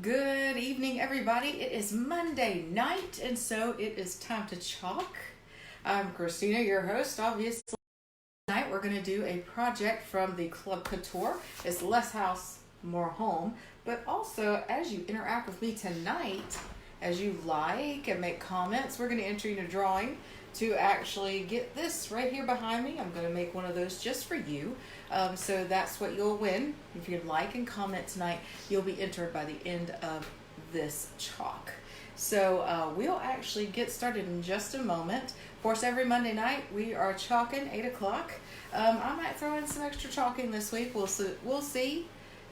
Good evening, everybody. It is Monday night, and so it is time to chalk. I'm Christina, your host. Obviously, tonight we're going to do a project from the Club Couture. It's less house, more home. But also, as you interact with me tonight, as you like and make comments, we're going to enter your drawing to actually get this right here behind me. I'm going to make one of those just for you. So that's what you'll win. If you like and comment tonight, you'll be entered by the end of this chalk. So we'll actually get started in just a moment. Of course, every Monday night we are chalking 8 o'clock. I might throw in some extra chalking this week. We'll see.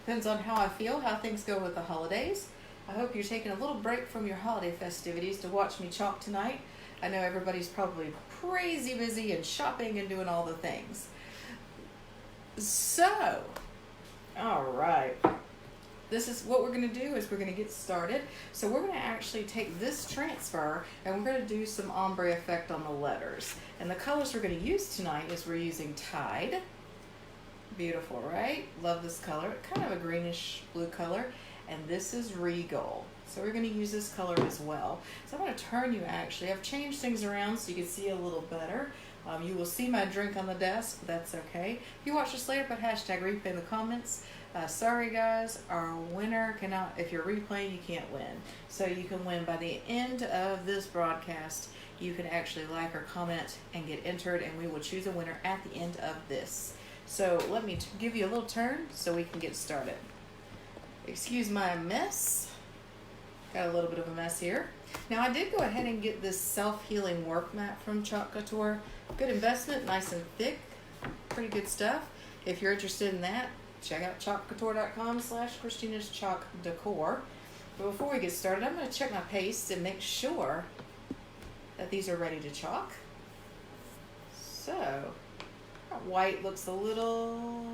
Depends on how I feel, how things go with the holidays. I hope you're taking a little break from your holiday festivities to watch me chalk tonight. I know everybody's probably crazy busy and shopping and doing all the things. So, all right. This is what we're going to do is we're going to get started. So we're going to actually take this transfer and we're going to do some ombre effect on the letters. And the colors we're going to use tonight is we're using Tide. Beautiful, right? Love this color. Kind of a greenish blue color. And this is Regal. So we're going to use this color as well. So I'm going to turn you actually. I've changed things around so you can see a little better. You will see my drink on the desk, but that's okay. If you watch this later, put hashtag replay in the comments. Sorry guys, our winner cannot, if you're replaying, you can't win. So you can win by the end of this broadcast. You can actually like or comment and get entered, and we will choose a winner at the end of this. So let me give you a little turn so we can get started. Excuse my mess. Got a little bit of a mess here. Now I did go ahead and get this self-healing work mat from Chalk Couture. Good investment, nice and thick, pretty good stuff. If you're interested in that, check out chalkcouture.com/Christina's Chalk Decor. But before we get started, I'm going to check my paste and make sure that these are ready to chalk. So, that white looks a little,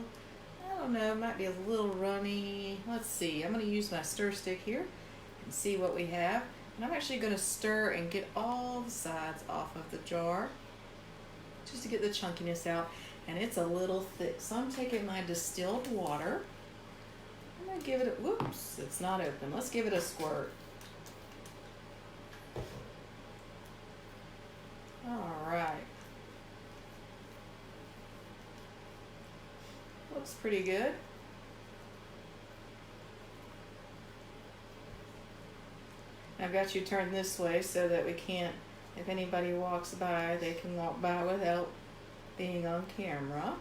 I don't know, might be a little runny. Let's see, I'm going to use my stir stick here and see what we have. And I'm actually going to stir and get all the sides off of the jar just to get the chunkiness out. And it's a little thick, so I'm taking my distilled water. I'm going to give it a, whoops, it's not open. Let's give it a squirt. All right. Looks pretty good. I've got you turned this way so that we can't, if anybody walks by, they can walk by without being on camera.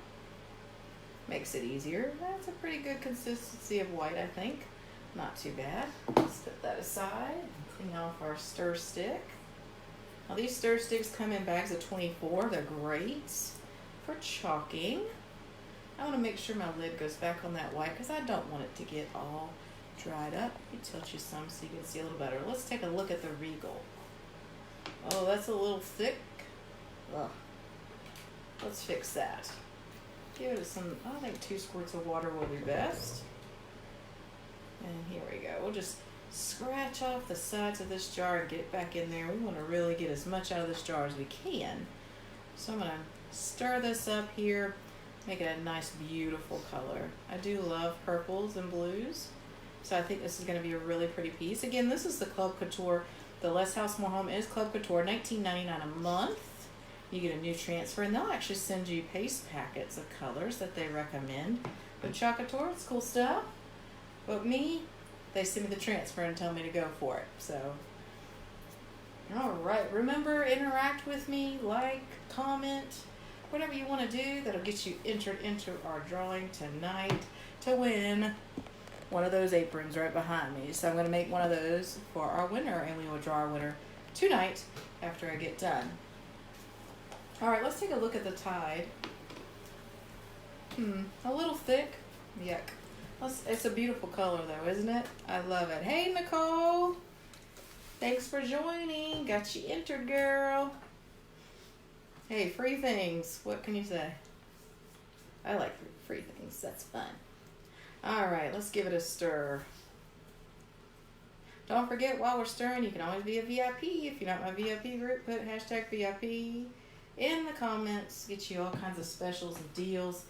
Makes it easier. That's a pretty good consistency of white, I think. Not too bad. Let's put that aside and clean off our stir stick. Now these stir sticks come in bags of 24. They're great for chalking. I want to make sure my lid goes back on that white because I don't want it to get all dried up. Let me tilt you some so you can see a little better. Let's take a look at the Regal. Oh, that's a little thick. Ugh. Let's fix that. Give it some, I think 2 squirts of water will be best. And here we go. We'll just scratch off the sides of this jar and get it back in there. We want to really get as much out of this jar as we can. So I'm going to stir this up here, make it a nice, beautiful color. I do love purples and blues. So I think this is going to be a really pretty piece. Again, this is the Club Couture. The Less House More Home is Club Couture, $19.99 a month. You get a new transfer, and they'll actually send you paste packets of colors that they recommend. But Chalk Couture, it's cool stuff. But me, they send me the transfer and tell me to go for it. So, all right. Remember, interact with me, like, comment, whatever you want to do. That'll get you entered into our drawing tonight to win one of those aprons right behind me. So I'm going to make one of those for our winner, and we will draw our winner tonight after I get done. All right, let's take a look at the Tide. A little thick. Yuck. It's a beautiful color though, isn't it? I love it. Hey, Nicole. Thanks for joining. Got you entered, girl. Hey, free things. What can you say? I like free things. That's fun. All right, let's give it a stir. Don't forget, while we're stirring, you can always be a VIP. If you're not my VIP group, put hashtag VIP in the comments. Get you all kinds of specials and deals.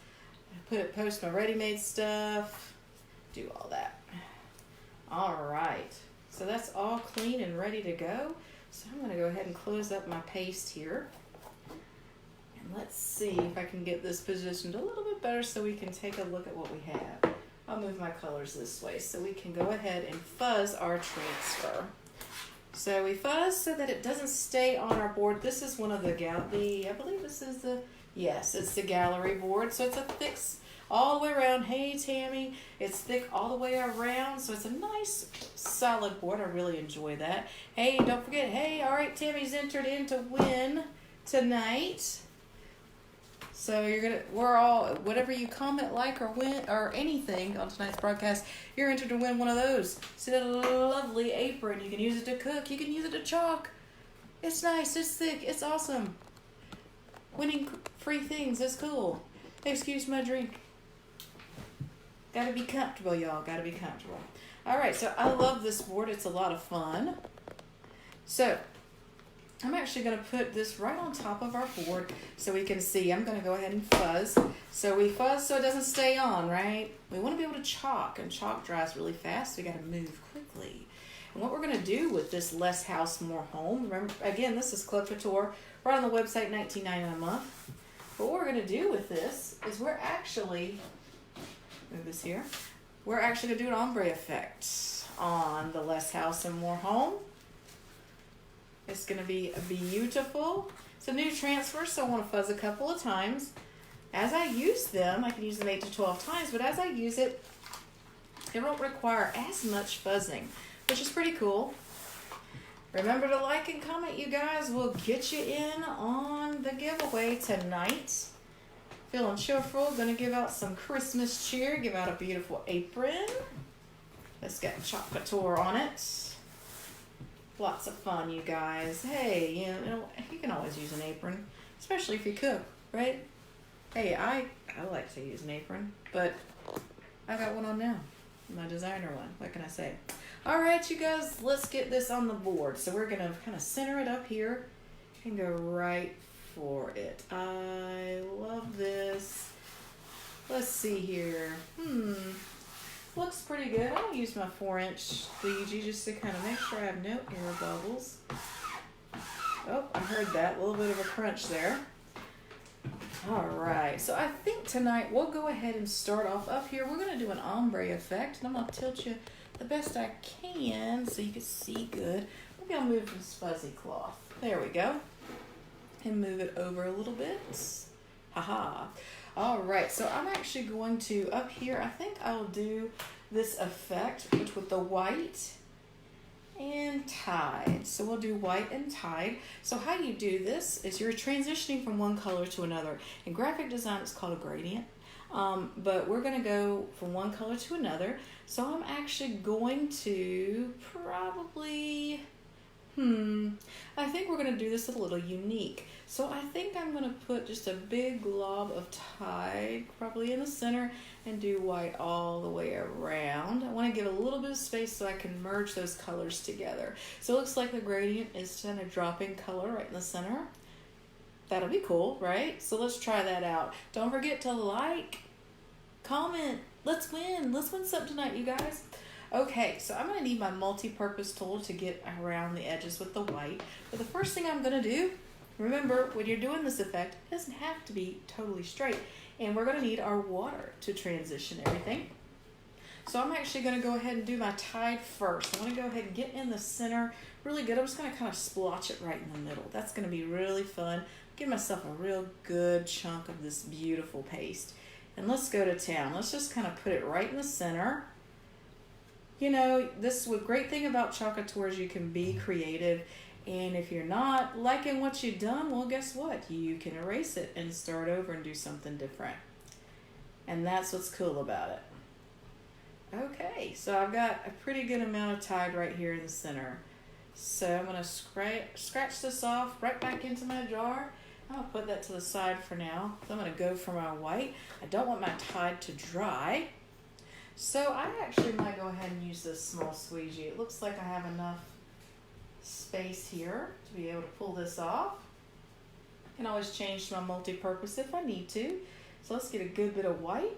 Post my ready-made stuff. Do all that. All right. right, so that's all clean and ready to go. So I'm gonna go ahead and close up my paste here. And let's see if I can get this positioned a little bit better so we can take a look at what we have. I'll move my colors this way so we can go ahead and fuzz our transfer. So we fuzz so that it doesn't stay on our board. This is one of the I believe this is the, yes, it's the gallery board. So it's a thick, all the way around. Hey, Tammy, it's thick all the way around. So it's a nice solid board. I really enjoy that. Hey, don't forget, hey, all right, Tammy's entered in to win tonight. So we're all, whatever you comment, like, or win, or anything on tonight's broadcast, you're entered to win one of those. See that lovely apron? You can use it to cook. You can use it to chalk. It's nice. It's thick. It's awesome. Winning free things is cool. Excuse my drink. Gotta be comfortable, y'all. Gotta be comfortable. All right. So I love this board. It's a lot of fun. So I'm actually going to put this right on top of our board so we can see. I'm going to go ahead and fuzz. So we fuzz so it doesn't stay on, right? We want to be able to chalk, and chalk dries really fast, so we got to move quickly. And what we're going to do with this Less House, More Home, remember, again, this is Club Couture, right on the website, $19.99 a month. But what we're going to do with this is we're actually, move this here, we're actually going to do an ombre effect on the Less House and More Home. It's going to be beautiful. It's a new transfer, so I want to fuzz a couple of times. As I use them, I can use them 8 to 12 times, but as I use it, it won't require as much fuzzing, which is pretty cool. Remember to like and comment, you guys. We'll get you in on the giveaway tonight. Feeling cheerful. Going to give out some Christmas cheer. Give out a beautiful apron. Let's get chocolate tour on it. Lots of fun, you guys. Hey, you know, you can always use an apron, especially if you cook, right? Hey, I like to use an apron, but I got one on now, my designer one. What can I say? All right, you guys, let's get this on the board. So we're gonna kind of center it up here and go right for it. I love this. Let's see here. Looks pretty good. I'll use my 4-inch squeegee just to kind of make sure I have no air bubbles. Oh, I heard that. A little bit of a crunch there. All right. So I think tonight we'll go ahead and start off up here. We're going to do an ombre effect. And I'm going to tilt you the best I can so you can see good. Maybe I'll move this fuzzy cloth. There we go. And move it over a little bit. Haha. All right, so I'm actually going to, up here, I think I'll do this effect, which with the white and tide. So we'll do white and tide. So how you do this is you're transitioning from one color to another. In graphic design, it's called a gradient. But we're going to go from one color to another. So I'm actually going to probably, I think we're going to do this a little unique. So I think I'm going to put just a big glob of tide probably in the center and do white all the way around. I want to give a little bit of space so I can merge those colors together. So it looks like the gradient is kind of dropping color right in the center. That'll be cool, right? So let's try that out. Don't forget to like, comment. Let's win. Let's win something tonight, you guys. Okay, so I'm going to need my multi-purpose tool to get around the edges with the white. But the first thing I'm going to do, remember, when you're doing this effect, it doesn't have to be totally straight. And we're going to need our water to transition everything. So I'm actually going to go ahead and do my tide first. I want to go ahead and get in the center really good. I'm just going to kind of splotch it right in the middle. That's going to be really fun. Give myself a real good chunk of this beautiful paste. And let's go to town. Let's just kind of put it right in the center. You know, this great thing about Chalk Couture is you can be creative. And if you're not liking what you've done, well, guess what? You can erase it and start over and do something different. And that's what's cool about it. Okay, so I've got a pretty good amount of tide right here in the center. So I'm going to scratch this off right back into my jar. I'll put that to the side for now. So I'm going to go for my white. I don't want my tide to dry. So I actually might go ahead and use this small squeegee. It looks like I have enough space here to be able to pull this off. I can always change to my multi-purpose if I need to. So let's get a good bit of white.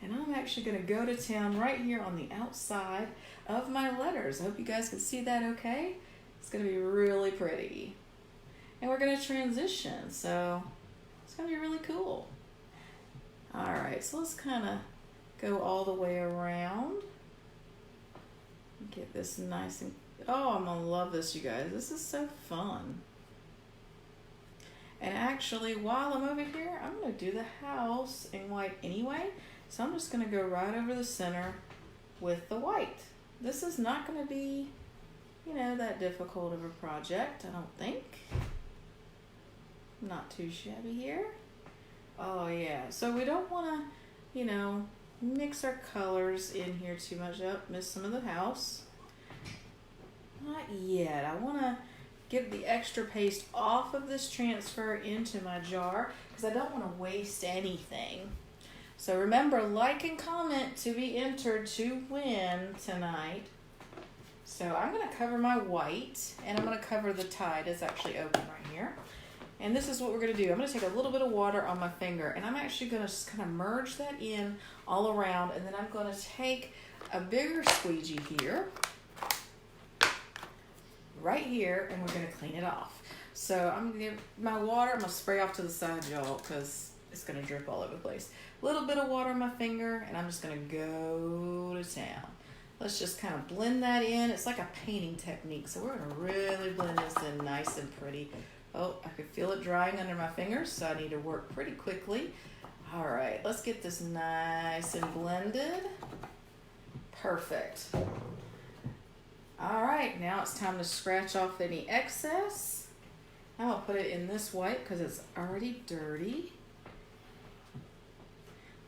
And I'm actually going to go to town right here on the outside of my letters. I hope you guys can see that okay. It's going to be really pretty. And we're going to transition, so it's going to be really cool. All right, so let's kind of go all the way around. Get this nice and, oh, I'm going to love this, you guys. This is so fun. And actually, while I'm over here, I'm going to do the house in white anyway. So I'm just going to go right over the center with the white. This is not going to be, you know, that difficult of a project, I don't think. Not too shabby here. Oh yeah, so we don't want to, you know, mix our colors in here too much. Up, miss some of the house. Not yet. I want to get the extra paste off of this transfer into my jar because I don't want to waste anything. So remember, like and comment to be entered to win tonight. So I'm going to cover my white, and I'm going to cover the tide. It's actually open right here. And this is what we're going to do. I'm going to take a little bit of water on my finger, and I'm actually going to just kind of merge that in all around, and then I'm going to take a bigger squeegee here, right here, and we're going to clean it off. So I'm going to get my water. I'm going to spray off to the side, y'all, because it's going to drip all over the place. A little bit of water on my finger, and I'm just going to go to town. Let's just kind of blend that in. It's like a painting technique, so we're going to really blend this in nice and pretty. Oh, I could feel it drying under my fingers, so I need to work pretty quickly. All right, let's get this nice and blended. Perfect. All right, now it's time to scratch off any excess. Now I'll put it in this white because it's already dirty.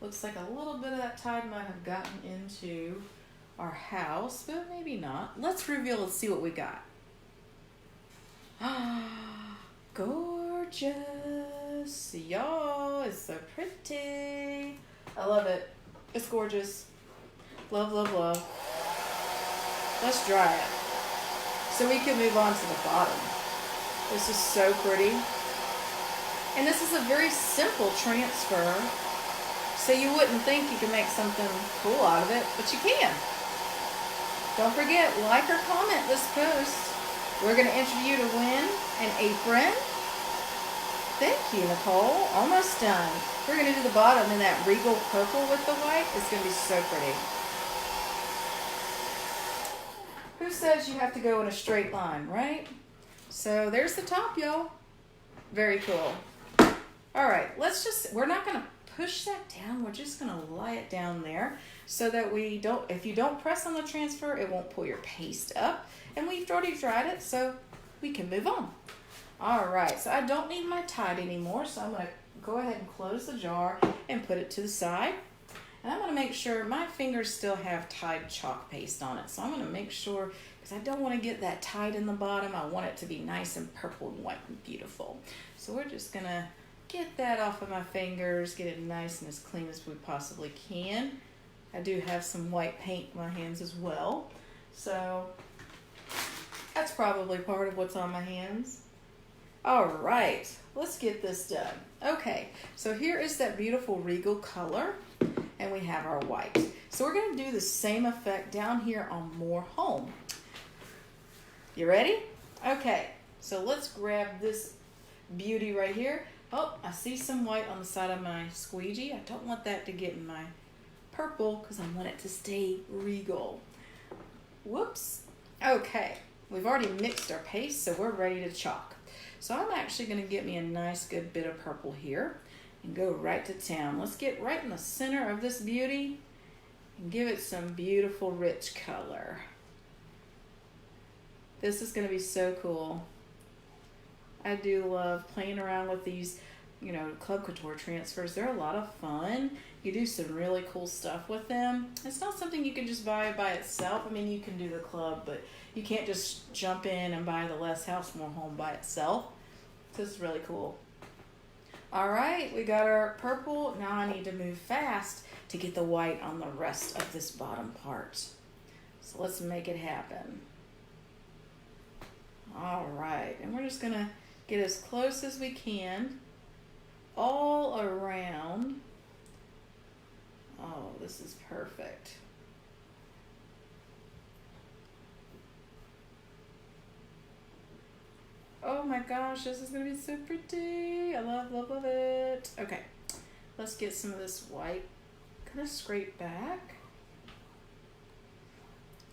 Looks like a little bit of that tide might have gotten into our house, but maybe not. Let's reveal and see what we got. Gorgeous. Y'all, it's so pretty. I love it. It's gorgeous. Love, love, love. Let's dry it so we can move on to the bottom. This is so pretty. And this is a very simple transfer. So you wouldn't think you can make something cool out of it, but you can. Don't forget, like or comment this post. We're going to enter you to win an apron. Thank you, Nicole. Almost done. We're going to do the bottom in that regal purple with the white. It's going to be so pretty. Who says you have to go in a straight line, right? So there's the top, y'all. Very cool. All right, we're not going to push that down. We're just going to lie it down there so that if you don't press on the transfer, it won't pull your paste up. And we've already dried it, so we can move on. All right, so I don't need my tide anymore, so I'm going to go ahead and close the jar and put it to the side. And I'm going to make sure my fingers still have Tide chalk paste on it. So I'm going to make sure, because I don't want to get that Tide in the bottom. I want it to be nice and purple and white and beautiful. So we're just going to get that off of my fingers, get it nice and as clean as we possibly can. I do have some white paint in my hands as well. So that's probably part of what's on my hands. All right, let's get this done. Okay, so here is that beautiful regal color, and we have our white. So we're going to do the same effect down here on More Home. You ready? Okay, so let's grab this beauty right here. Oh, I see some white on the side of my squeegee. I don't want that to get in my purple because I want it to stay regal. Whoops. Okay, we've already mixed our paste, so we're ready to chalk. So I'm actually going to get me a nice good bit of purple here and go right to town. Let's get right in the center of this beauty and give it some beautiful rich color. This is going to be so cool. I do love playing around with these, Club Couture transfers. They're a lot of fun. You do some really cool stuff with them. It's not something you can just buy by itself. I mean, you can do the club, but you can't just jump in and buy the Less House, More Home by itself. So it's really cool. All right, we got our purple. Now I need to move fast to get the white on the rest of this bottom part. So let's make it happen. All right, and we're just gonna get as close as we can all around Oh, this is perfect. Oh my gosh, this is gonna be so pretty. I love, love, love it. Okay, let's get some of this white kind of scrape back.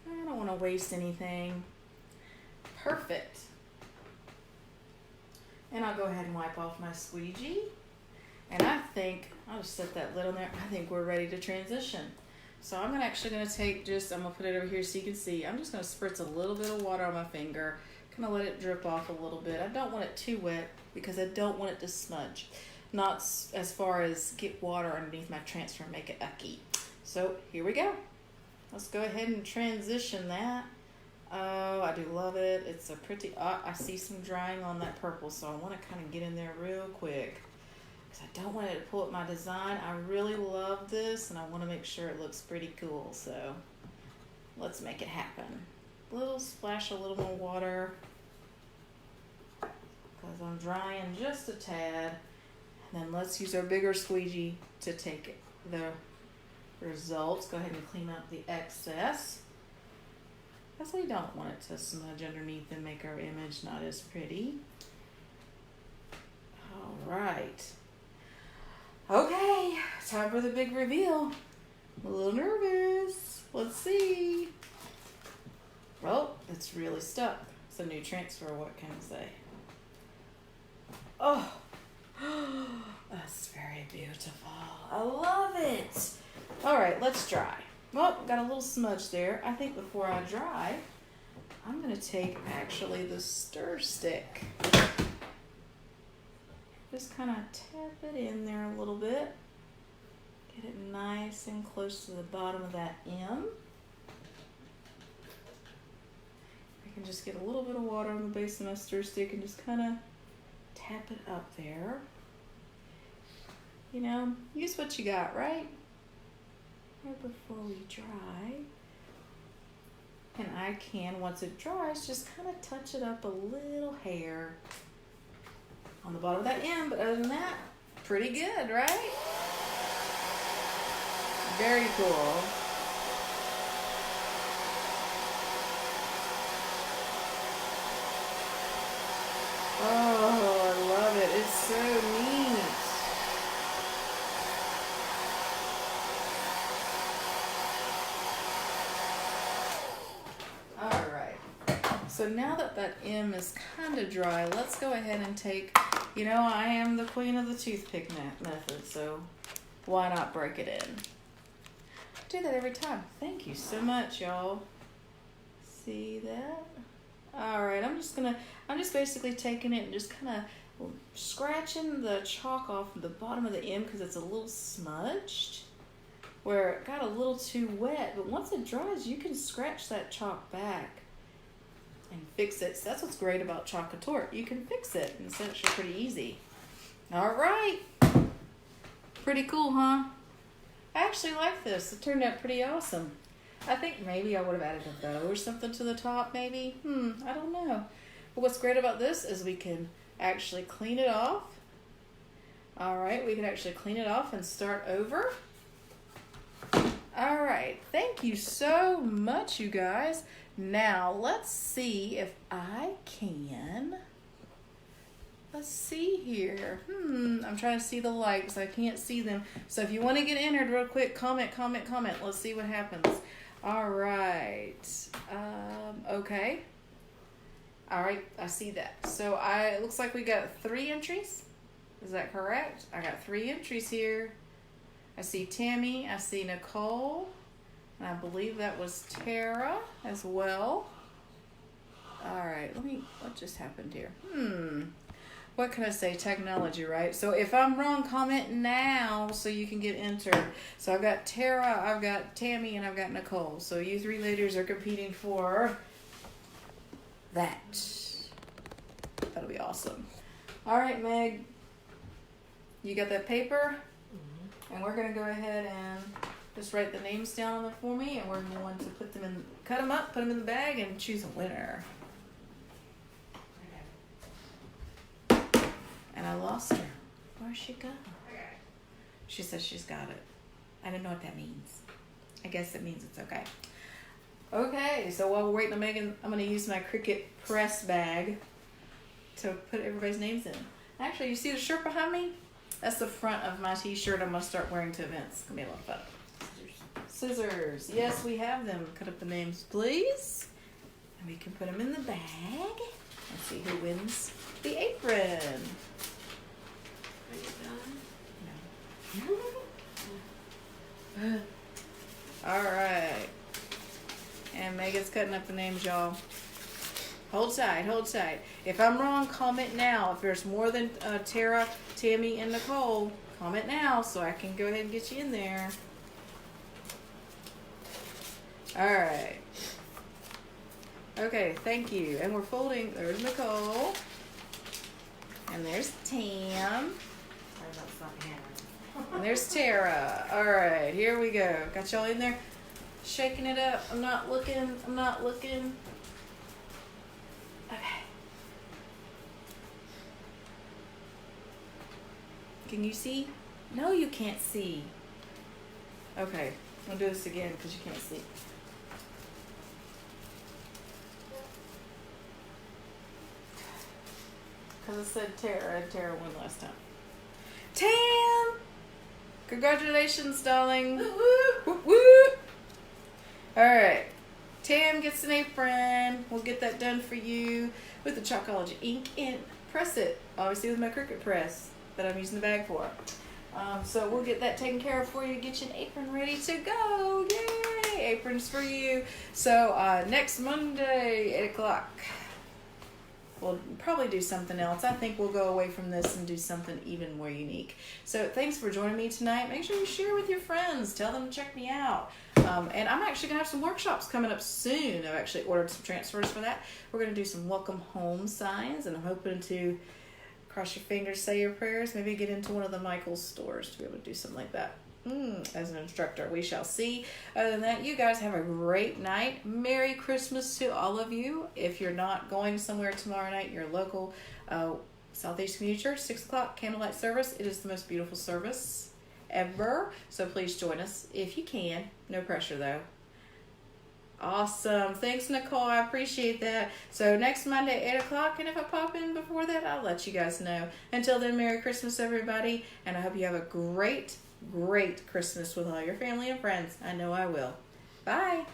I don't want to waste anything. Perfect. And I'll go ahead and wipe off my squeegee. And I think, I'll just set that lid on there. I think we're ready to transition. So I'm actually gonna take I'm gonna put it over here so you can see. I'm just gonna spritz a little bit of water on my finger, kind of let it drip off a little bit. I don't want it too wet because I don't want it to smudge. Not as far as get water underneath my transfer and make it icky. So here we go. Let's go ahead and transition that. Oh, I do love it. It's a pretty, I see some drying on that purple, so I want to kind of get in there real quick because I don't want it to pull up my design. I really love this, and I want to make sure it looks pretty cool, so let's make it happen. Little splash, a little more water because I'm drying just a tad. And then let's use our bigger squeegee to take the results. Go ahead and clean up the excess, because we don't want it to smudge underneath and make our image not as pretty. All right. Okay, time for the big reveal. I'm a little nervous. Let's see. Well, it's really stuck. It's a new transfer, what can I say? Oh, that's very beautiful. I love it. All right, let's dry. Well, got a little smudge there. I think before I dry, I'm gonna take actually the stir stick. Just kind of tap it in there a little bit. Get it nice and close to the bottom of that M. I can just get a little bit of water on the base of my stir stick and just kind of tap it up there. You know, use what you got, right? Right before we dry. And I can, once it dries, just kind of touch it up a little hair on the bottom of that M. But other than that, pretty good, right? Very cool. Oh, I love it. It's so neat. All right. So now that that M is kind of dry, let's go ahead and take, you know, I am the queen of the toothpick method, so why not break it in? Do that every time. Thank you so much, y'all. See that? All right, I'm just basically taking it and just kind of scratching the chalk off the bottom of the M because it's a little smudged where it got a little too wet. But once it dries, you can scratch that chalk back and fix it. So that's what's great about chalk couture. You can fix it, and it's actually pretty easy. All right. Pretty cool, huh? I actually like this. It turned out pretty awesome. I think maybe I would have added a bow or something to the top, maybe. I don't know. But what's great about this is we can actually clean it off. All right, we can actually clean it off and start over. All right, thank you so much, you guys. Now, let's see if I can. Let's see here. I'm trying to see the likes. I can't see them. So if you want to get entered real quick, comment. Let's see what happens. All right. Okay. All right, I see that. So it looks like we got 3 entries. Is that correct? I got 3 entries here. I see Tammy, I see Nicole, and I believe that was Tara as well. All right, what just happened here? What can I say? Technology, right? So if I'm wrong, comment now so you can get entered. So I've got Tara, I've got Tammy, and I've got Nicole. So you 3 ladies are competing for that. That'll be awesome. All right, Meg. You got that paper? And we're going to go ahead and just write the names down on them for me. And we're going to cut them up, put them in the bag, and choose a winner. And I lost her. Where'd she go? She says she's got it. I don't know what that means. I guess it means it's okay. Okay, so while we're waiting on Megan, I'm going to use my Cricut press bag to put everybody's names in. Actually, you see the shirt behind me? That's the front of my t-shirt I'm going to start wearing to events. It's going to be a lot of fun. Scissors. Yes, we have them. Cut up the names, please. And we can put them in the bag. Let's see who wins the apron. Are you done? No. All right. And Megan's cutting up the names, y'all. Hold tight, hold tight. If I'm wrong, comment now. If there's more than Tara, Tammy, and Nicole, comment now so I can go ahead and get you in there. All right. Okay, thank you. And we're folding. There's Nicole. And there's Tam. And there's Tara. All right, here we go. Got y'all in there? Shaking it up. I'm not looking. I'm not looking. Okay. Can you see? No, you can't see. Okay, I'll do this again because you can't see. Because it said Tara, and Tara won last time. Tam! Congratulations, darling. Woo woo! Woo! Alright. Tam gets an apron. We'll get that done for you with the Chalkology ink and press it. Obviously with my Cricut press that I'm using the bag for. So we'll get that taken care of for you. Get you an apron ready to go. Yay! Aprons for you. So next Monday, 8 o'clock. We'll probably do something else. I think we'll go away from this and do something even more unique. So thanks for joining me tonight. Make sure you share with your friends. Tell them to check me out. And I'm actually going to have some workshops coming up soon. I've actually ordered some transfers for that. We're going to do some welcome home signs, and I'm hoping to cross your fingers, say your prayers, maybe get into one of the Michaels stores to be able to do something like that. As an instructor, we shall see. Other than that, you guys have a great night. Merry Christmas to all of you. If you're not going somewhere tomorrow night, your local Southeast Community Church, 6 o'clock candlelight service. It is the most beautiful service ever. So please join us if you can. No pressure though. Awesome. Thanks, Nicole. I appreciate that. So next Monday, 8 o'clock, and if I pop in before that, I'll let you guys know. Until then, Merry Christmas, everybody, and I hope you have a great Christmas with all your family and friends. I know I will. Bye.